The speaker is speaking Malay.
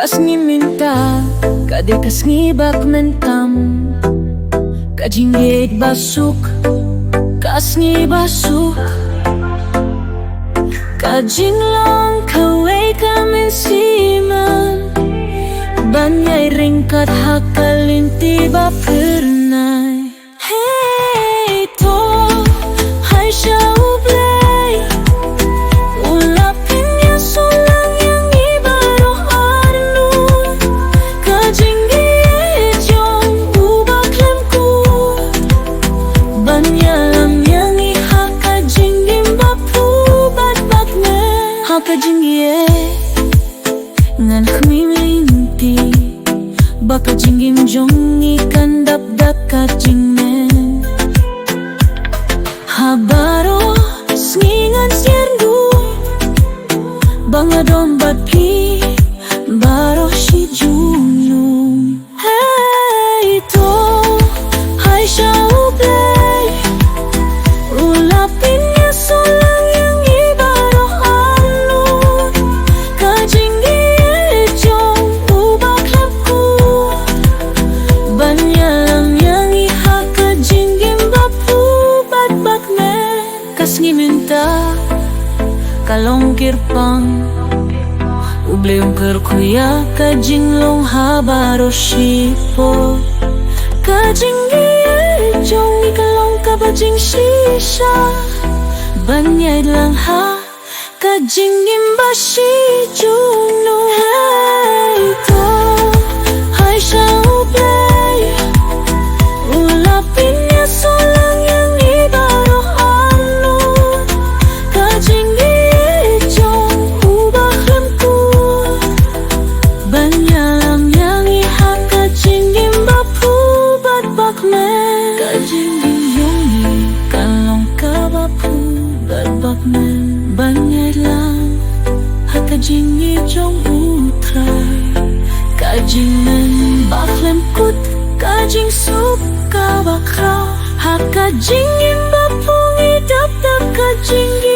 Kas minta, kade kas ngibak mentam, kajinggit basuk, kas ngibasuk, kajinlang kaway kamin siman, banyay ringkat hakalinti ba pernay. Hey to, hai siya ublay, ulapin niya sulang yang ibaro arno, kajinggit yung ubaklamku, banyalam yang iha kajinggim bapu batbak me, ha kajinggit ngan khmiminti, baka jinggim jong ikan dapdak kajingmen, habaro sngingan sierdu, bangadon batpi baro si junung. Hey to, hai siya ublay, ulapin niya sulang yang ibaro alo, kajinggit yung ubaklamku, banyalam yang iha kajinggim bapu batbak me, kas ngiminta kalongkir pang ublay yung kerkuya kajinglong habaro shipo, kajinggit yung ikalong kabajing shisha, banyay lang ha kajinggim bashi juno. Hey to, hai siya ublay, ulapin niya sulang yang ibaro ano, kajinggit yung ubaklamku, banyalam yang iha kajinggim bapu batbak me, kajinggim yung ikalong kabapu batbak me, banyay lang ha kajinggit yung utray, kajingmen baklamkut, kajing sup kabakraw, ha kajinggim bapung idap-dap kajinggim